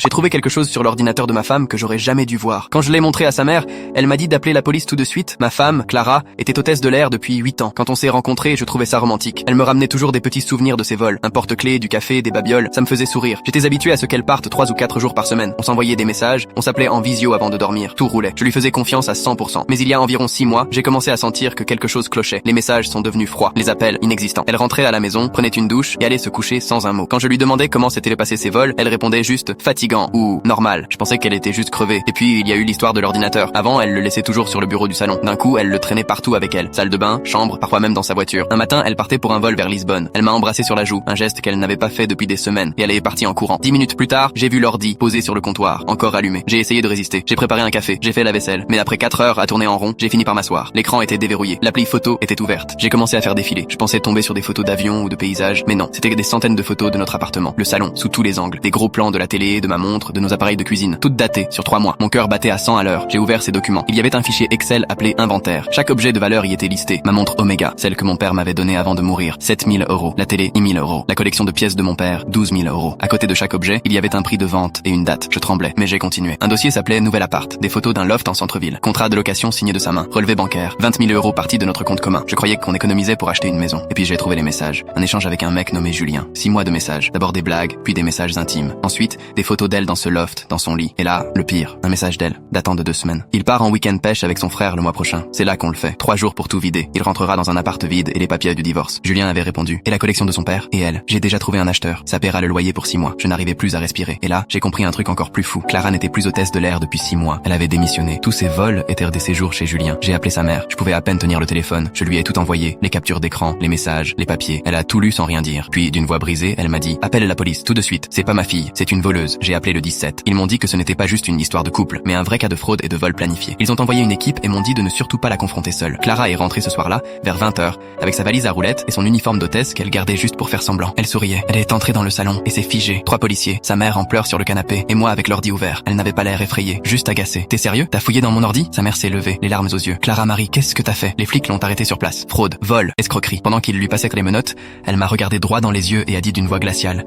J'ai trouvé quelque chose sur l'ordinateur de ma femme que j'aurais jamais dû voir. Quand je l'ai montré à sa mère, elle m'a dit d'appeler la police tout de suite. Ma femme, Clara, était hôtesse de l'air depuis 8 ans. Quand on s'est rencontrés, je trouvais ça romantique. Elle me ramenait toujours des petits souvenirs de ses vols. Un porte-clés, du café, des babioles, ça me faisait sourire. J'étais habitué à ce qu'elle parte 3 ou 4 jours par semaine. On s'envoyait des messages, on s'appelait en visio avant de dormir. Tout roulait. Je lui faisais confiance à 100%. Mais il y a environ 6 mois, j'ai commencé à sentir que quelque chose clochait. Les messages sont devenus froids, les appels inexistants. Elle rentrait à la maison, prenait une douche et allait se coucher sans un mot. Quand je lui demandais comment s'étaient passés ses vols, elle répondait juste fatigant ou normal. Je pensais qu'elle était juste crevée. Et puis il y a eu l'histoire de l'ordinateur. Avant, elle le laissait toujours sur le bureau du salon. D'un coup, elle le traînait partout avec elle. Salle de bain, chambre, parfois même dans sa voiture. Un matin, elle partait pour un vol vers Lisbonne. Elle m'a embrassé sur la joue, un geste qu'elle n'avait pas fait depuis des semaines, et elle est partie en courant. 10 minutes plus tard, j'ai vu l'ordi posé sur le comptoir, encore allumé. J'ai essayé de résister. J'ai préparé un café, j'ai fait la vaisselle, mais après 4 heures à tourner en rond, j'ai fini par m'asseoir. L'écran était déverrouillé. L'appli photo était ouverte. J'ai commencé à faire défiler. Je pensais tomber sur des photos d'avions ou de paysages, mais non. C'était des centaines de photos de notre appartement, le salon, sous tous les angles, des gros plans de la télé, de ma montre, de nos appareils de cuisine, toutes datées sur 3 mois. Mon cœur battait à 100 à l'heure. J'ai ouvert ces documents. Il y avait un fichier Excel appelé inventaire. Chaque objet de valeur y était listé. Ma montre Omega, celle que mon père m'avait donnée avant de mourir, 7 000 €. La télé, 10 000 €. La collection de pièces de mon père, 12 000 €. À côté de chaque objet, il y avait un prix de vente et une date. Je tremblais, mais j'ai continué. Un dossier s'appelait Nouvel appart. Des photos d'un loft en centre-ville. Contrat de location signé de sa main. Relevé bancaire. 20 000 € partis de notre compte commun. Je croyais qu'on économisait pour acheter une maison. Et puis j'ai trouvé les messages. Un échange avec un mec nommé Julien. 6 mois de messages. D'abord des blagues, puis des messages intimes. Ensuite, des photos d'elle dans ce loft, dans son lit. Et là, le pire, un message d'elle, datant de 2 semaines. Il part en week-end pêche avec son frère le mois prochain. C'est là qu'on le fait. 3 jours pour tout vider. Il rentrera dans un appart vide et les papiers du divorce. Julien avait répondu. Et la collection de son père? Et elle? J'ai déjà trouvé un acheteur. Ça paiera le loyer pour 6 mois. Je n'arrivais plus à respirer. Et là, j'ai compris un truc encore plus fou. Clara n'était plus hôtesse de l'air depuis 6 mois. Elle avait démissionné. Tous ses vols étaient des séjours chez Julien. J'ai appelé sa mère. Je pouvais à peine tenir le téléphone. Je lui ai tout envoyé. Les captures d'écran, les messages, les papiers. Elle a tout lu sans rien dire. Puis, d'une voix brisée, elle m'a dit « Appelle la police, tout de suite. C'est pas ma fille. C'est une voleuse. » J'ai appelé le 17. Ils m'ont dit que ce n'était pas juste une histoire de couple, mais un vrai cas de fraude et de vol planifié. Ils ont envoyé une équipe et m'ont dit de ne surtout pas la confronter seule. Clara est rentrée ce soir-là, vers 20h, avec sa valise à roulettes et son uniforme d'hôtesse qu'elle gardait juste pour faire semblant. Elle souriait. Elle est entrée dans le salon et s'est figée. 3 policiers, sa mère en pleurs sur le canapé et moi avec l'ordi ouvert. Elle n'avait pas l'air effrayée, juste agacée. T'es sérieux? T'as fouillé dans mon ordi? Sa mère s'est levée, les larmes aux yeux. Clara Marie, qu'est-ce que t'as fait? Les flics l'ont arrêtée sur place. Fraude, vol, escroquerie. Pendant qu'il lui passait les menottes, elle m'a regardé droit dans les yeux et a dit d'une voix glaciale: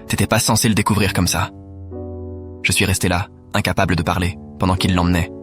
T'étais pas censé le découvrir comme ça. Je suis resté là, incapable de parler, pendant qu'il l'emmenait.